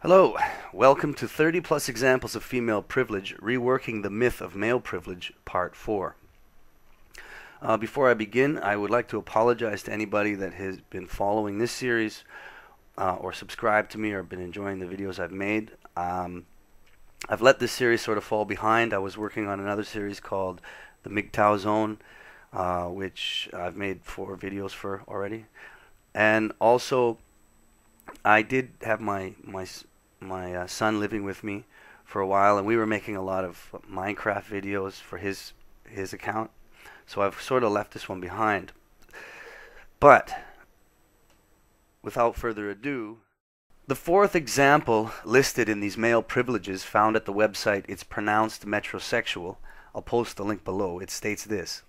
Hello, welcome to 30 plus examples of female privilege, reworking the myth of male privilege, part 4. Before I begin, I would like to apologize to anybody that has been following this series or subscribed to me or been enjoying the videos I've made. I've let this series sort of fall behind. I was working on another series called the MGTOW Zone, which I've made 4 videos for already. And also, I did have my son living with me for a while, and we were making a lot of Minecraft videos for his account. So I've sort of left this one behind. But without further ado, the 4th example listed in these male privileges found at the website It's Pronounced Metrosexual. I'll post the link below. It states this: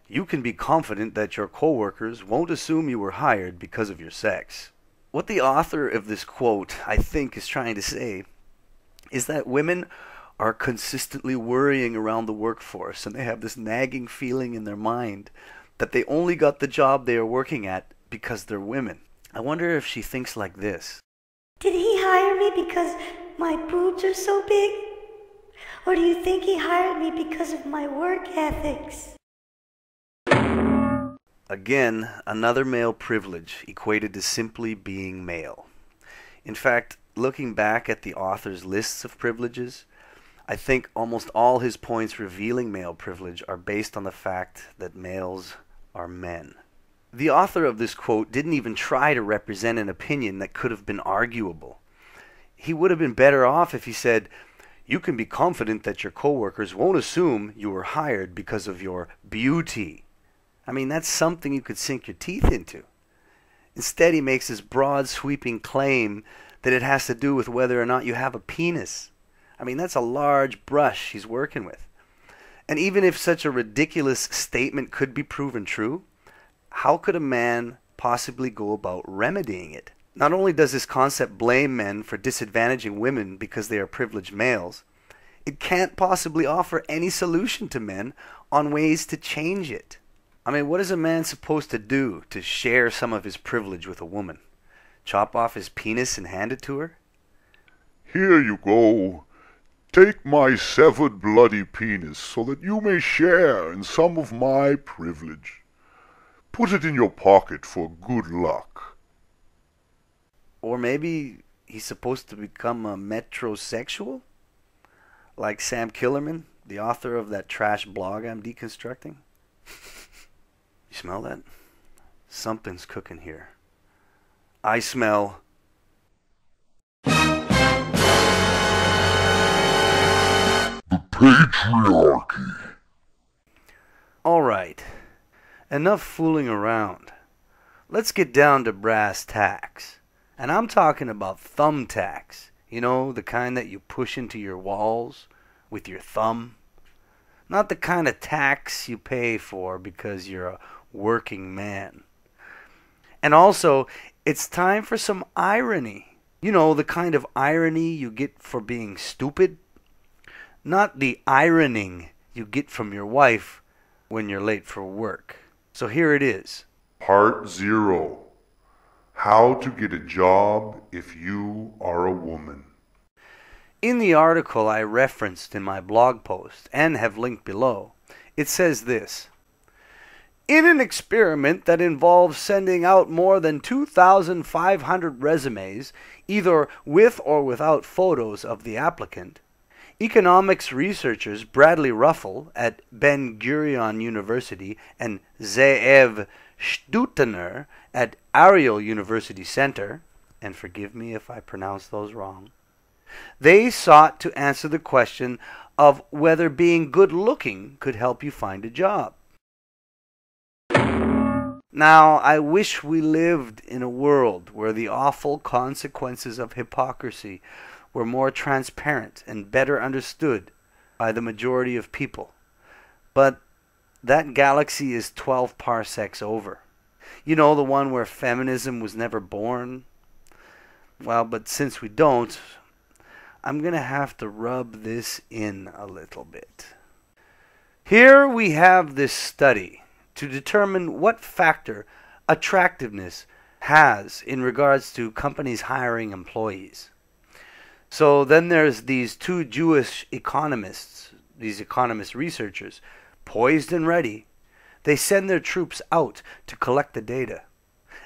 you can be confident that your coworkers won't assume you were hired because of your sex. What the author of this quote, I think, is trying to say is that women are consistently worrying around the workforce, and they have this nagging feeling in their mind that they only got the job they are working at because they're women. I wonder if she thinks like this. Did he hire me because my boobs are so big? Or do you think he hired me because of my work ethics? Again, another male privilege equated to simply being male. In fact, looking back at the author's lists of privileges, I think almost all his points revealing male privilege are based on the fact that males are men. The author of this quote didn't even try to represent an opinion that could have been arguable. He would have been better off if he said, you can be confident that your coworkers won't assume you were hired because of your beauty. I mean, that's something you could sink your teeth into. Instead, he makes this broad, sweeping claim that it has to do with whether or not you have a penis. I mean, that's a large brush he's working with. And even if such a ridiculous statement could be proven true, how could a man possibly go about remedying it? Not only does this concept blame men for disadvantaging women because they are privileged males, it can't possibly offer any solution to men on ways to change it. I mean, what is a man supposed to do to share some of his privilege with a woman? Chop off his penis and hand it to her? Here you go. Take my severed bloody penis so that you may share in some of my privilege. Put it in your pocket for good luck. Or maybe he's supposed to become a metrosexual? Like Sam Killerman, the author of that trash blog I'm deconstructing? You smell that? Something's cooking here. I smell The patriarchy. Alright, enough fooling around. Let's get down to brass tacks. And I'm talking about thumbtacks. You know, the kind that you push into your walls with your thumb. Not the kind of tax you pay for because you're a working man. And also, it's time for some irony. You know, the kind of irony you get for being stupid. Not the ironing you get from your wife when you're late for work. So here it is. Part 0. How to get a job if you are a woman. In the article I referenced in my blog post and have linked below, it says this: in an experiment that involves sending out more than 2,500 resumes, either with or without photos of the applicant, economics researchers Bradley Ruffel at Ben-Gurion University and Zeev Stutener at Ariel University Center, and forgive me if I pronounce those wrong, they sought to answer the question of whether being good-looking could help you find a job. Now, I wish we lived in a world where the awful consequences of hypocrisy were more transparent and better understood by the majority of people. But that galaxy is 12 parsecs over. You know, the one where feminism was never born? Well, but since we don't, I'm going to have to rub this in a little bit. Here we have this study to determine what factor attractiveness has in regards to companies hiring employees. So then there's these two Jewish economists, these economist researchers, poised and ready. They send their troops out to collect the data.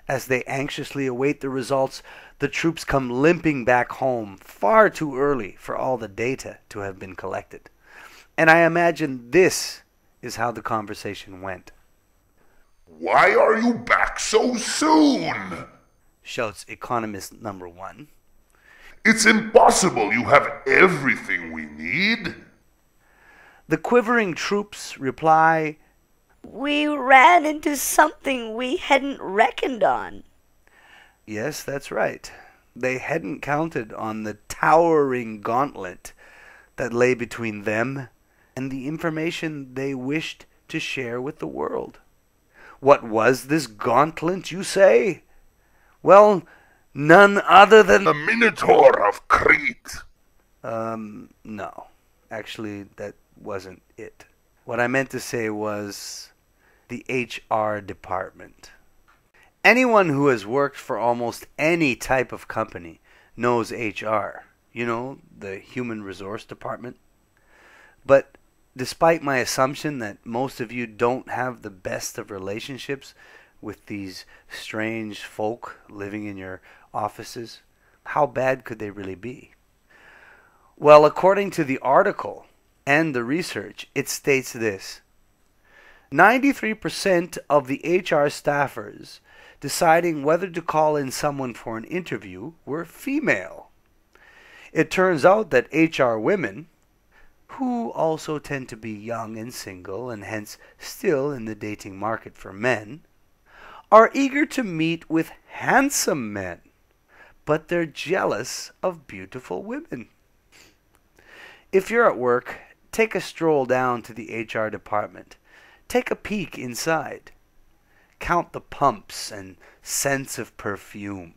As they anxiously await the results, the troops come limping back home far too early for all the data to have been collected. And I imagine this is how the conversation went. "Why are you back so soon?" shouts economist number one. "It's impossible. You have everything we need." The quivering troops reply, We ran into something we hadn't reckoned on. yes, that's right. They hadn't counted on the towering gauntlet that lay between them and the information they wished to share with the world. What was this gauntlet, you say? Well, none other than "The Minotaur of Crete." No. Actually, that wasn't it. What I meant to say was the HR department. Anyone who has worked for almost any type of company knows HR. You know, the human resource department. But despite my assumption that most of you don't have the best of relationships with these strange folk living in your offices, how bad could they really be? Well, according to the article and the research, it states this: 93% of the HR staffers deciding whether to call in someone for an interview were female. It turns out that HR women, who also tend to be young and single and hence still in the dating market for men, are eager to meet with handsome men, but they're jealous of beautiful women. If you're at work, take a stroll down to the HR department. Take a peek inside. Count the pumps and scents of perfume.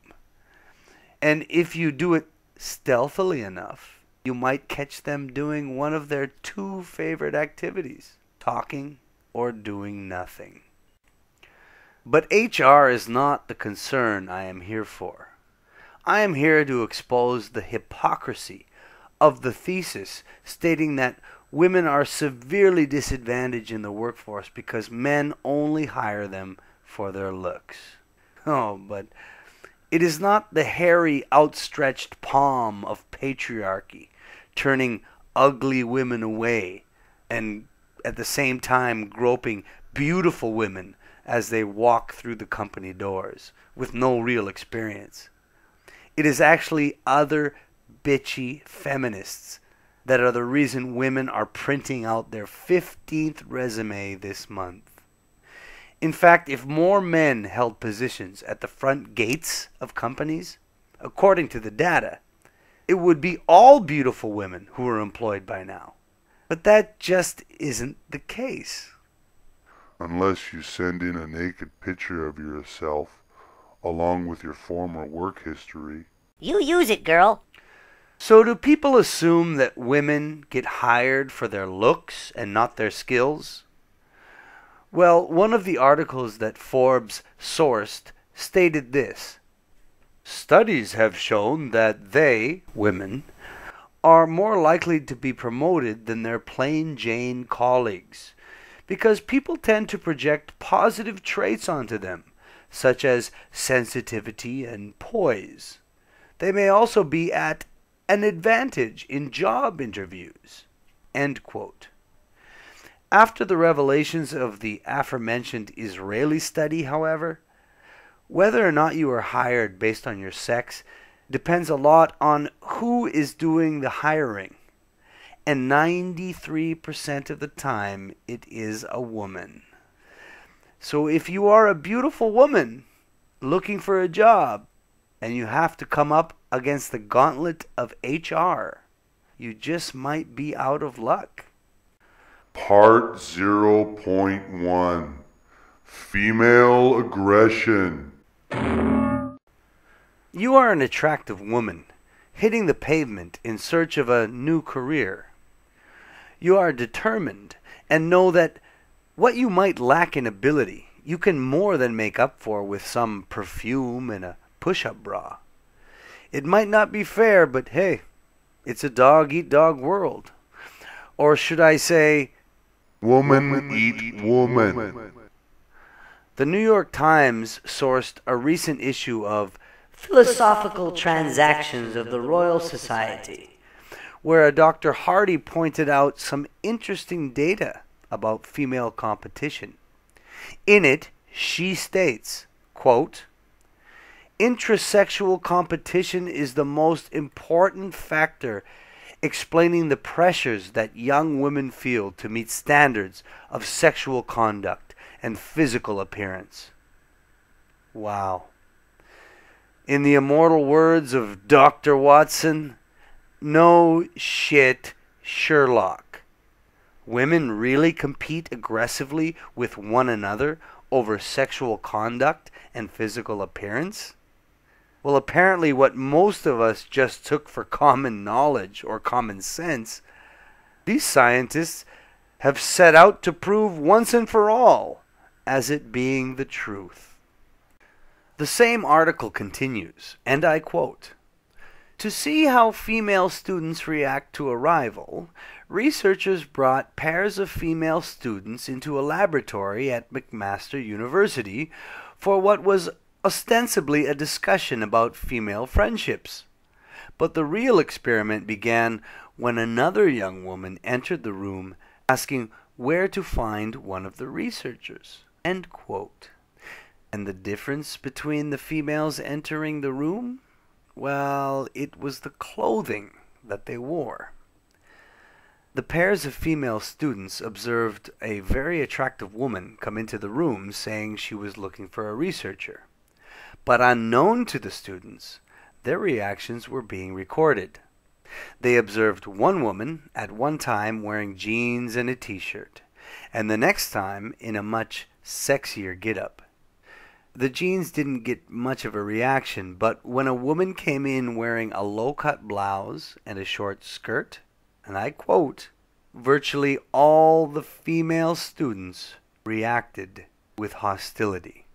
And if you do it stealthily enough, you might catch them doing one of their two favorite activities, talking or doing nothing. But HR is not the concern I am here for. I am here to expose the hypocrisy of the thesis stating that women are severely disadvantaged in the workforce because men only hire them for their looks. Oh, but it is not the hairy, outstretched palm of patriarchy turning ugly women away and at the same time groping beautiful women as they walk through the company doors with no real experience. It is actually other bitchy feminists that are the reason women are printing out their 15th resume this month. In fact, if more men held positions at the front gates of companies, according to the data, it would be all beautiful women who are employed by now. But that just isn't the case. Unless you send in a naked picture of yourself, along with your former work history. You use it, girl. So do people assume that women get hired for their looks and not their skills? Well, one of the articles that Forbes sourced stated this: studies have shown that they, women, are more likely to be promoted than their plain Jane colleagues, because people tend to project positive traits onto them, such as sensitivity and poise. They may also be at an advantage in job interviews. End quote. After the revelations of the aforementioned Israeli study, however, whether or not you are hired based on your sex depends a lot on who is doing the hiring. And 93% of the time, it is a woman. So if you are a beautiful woman looking for a job, and you have to come up against the gauntlet of HR, you just might be out of luck. Part 0.1. Female aggression. You are an attractive woman, hitting the pavement in search of a new career. You are determined and know that what you might lack in ability, you can more than make up for with some perfume and a push-up bra. It might not be fair, but hey, It's a dog-eat-dog world. Or should I say, woman eat woman. the New York Times sourced a recent issue of Philosophical Transactions of the Royal Society, where a Dr. Hardy pointed out some interesting data about female competition. In it, she states, quote, intrasexual competition is the most important factor explaining the pressures that young women feel to meet standards of sexual conduct and physical appearance. Wow. In the immortal words of Dr. Watson, no shit, Sherlock. Women really compete aggressively with one another over sexual conduct and physical appearance? Well, apparently what most of us just took for common knowledge or common sense, these scientists have set out to prove once and for all as it being the truth. The same article continues, and I quote, to see how female students react to a rival, researchers brought pairs of female students into a laboratory at McMaster University for what was ostensibly a discussion about female friendships. But the real experiment began when another young woman entered the room asking where to find one of the researchers. End quote. And the difference between the females entering the room? Well, it was the clothing that they wore. The pairs of female students observed a very attractive woman come into the room saying she was looking for a researcher. But unknown to the students, their reactions were being recorded. They observed one woman at one time wearing jeans and a t-shirt, and the next time in a much sexier get-up. The jeans didn't get much of a reaction, but when a woman came in wearing a low-cut blouse and a short skirt, and I quote, virtually all the female students reacted with hostility.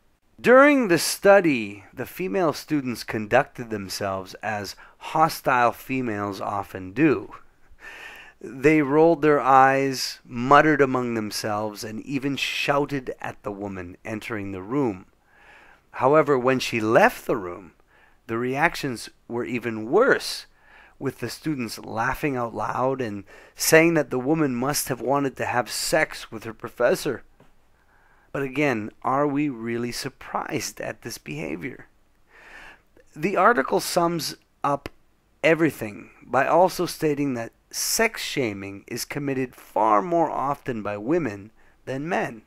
During the study, the female students conducted themselves as hostile females often do. They rolled their eyes, muttered among themselves, and even shouted at the woman entering the room. However, when she left the room, the reactions were even worse, with the students laughing out loud and saying that the woman must have wanted to have sex with her professor. But again, are we really surprised at this behavior? The article sums up everything by also stating that sex shaming is committed far more often by women than men.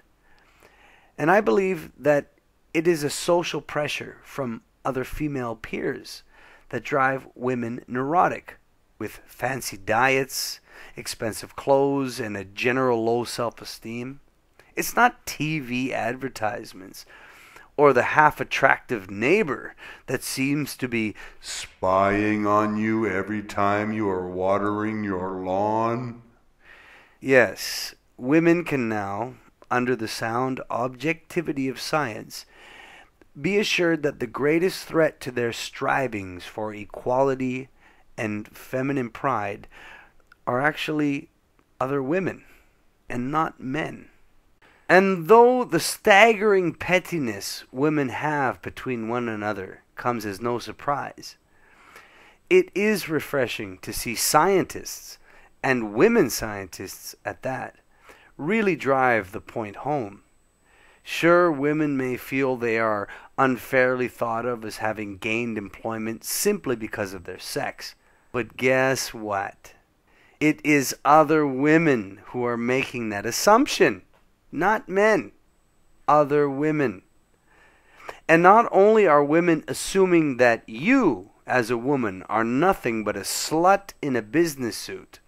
And I believe that it is a social pressure from other female peers that drive women neurotic, with fancy diets, expensive clothes, and a general low self-esteem. It's not TV advertisements or the half-attractive neighbor that seems to be spying on you every time you are watering your lawn. Yes, women can now, under the sound objectivity of science, be assured that the greatest threat to their strivings for equality and feminine pride are actually other women and not men. And though the staggering pettiness women have between one another comes as no surprise, it is refreshing to see scientists, and women scientists at that, really drive the point home. Sure, women may feel they are unfairly thought of as having gained employment simply because of their sex. But guess what? It is other women who are making that assumption. Not men, other women. And not only are women assuming that you, as a woman, are nothing but a slut in a business suit,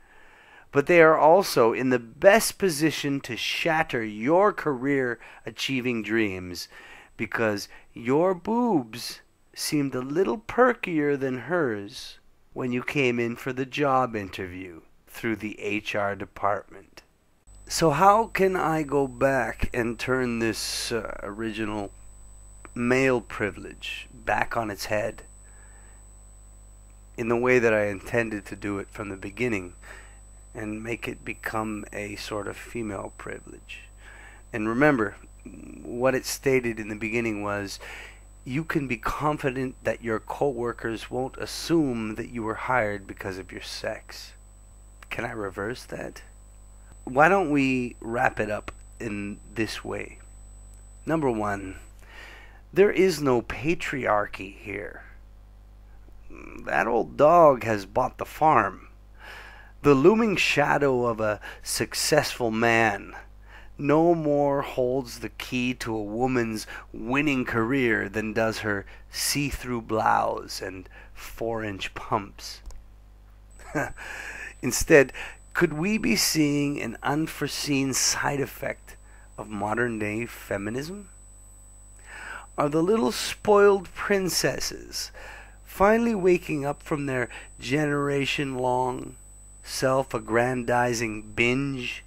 but they are also in the best position to shatter your career-achieving dreams because your boobs seemed a little perkier than hers when you came in for the job interview through the HR department. So how can I go back and turn this original male privilege back on its head in the way that I intended to do it from the beginning and make it become a sort of female privilege. And remember, what it stated in the beginning was, you can be confident that your co-workers won't assume that you were hired because of your sex. Can I reverse that? Why don't we wrap it up in this way? Number one, there is no patriarchy here. That old dog has bought the farm. The looming shadow of a successful man no more holds the key to a woman's winning career than does her see-through blouse and 4-inch pumps. Instead, could we be seeing an unforeseen side effect of modern-day feminism? Are the little spoiled princesses finally waking up from their generation-long self-aggrandizing binge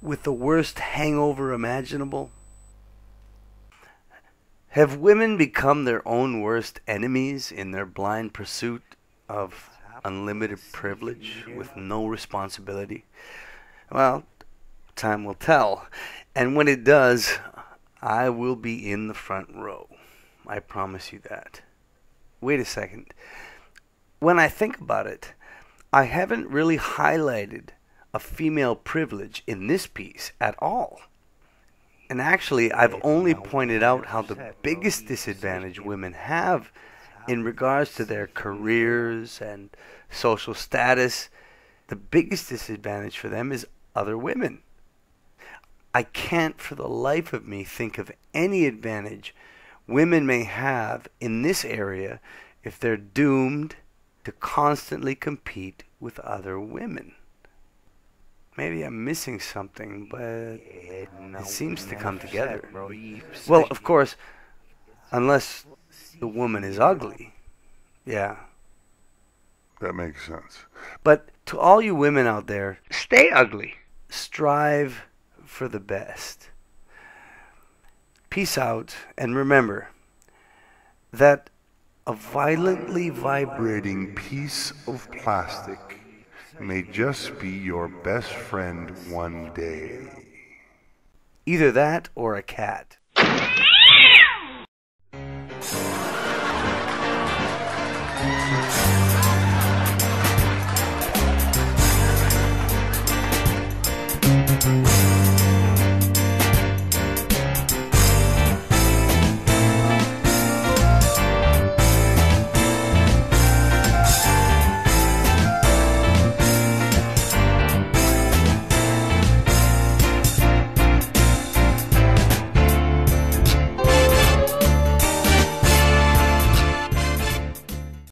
with the worst hangover imaginable? Have women become their own worst enemies in their blind pursuit of unlimited privilege with no responsibility? Well, time will tell. And when it does, I will be in the front row. I promise you that. Wait a second. When I think about it, I haven't really highlighted a female privilege in this piece at all. And actually, I've only pointed out how the biggest disadvantage women have in regards to their careers and social status, the biggest disadvantage for them is other women. I can't for the life of me think of any advantage women may have in this area if they're doomed to constantly compete with other women. Maybe I'm missing something, but it seems to come together. Well, of course, unless the woman is ugly. Yeah. That makes sense. But to all you women out there, stay ugly. Strive for the best. Peace out, and remember that a violently vibrating piece of plastic may just be your best friend one day. Either that or a cat.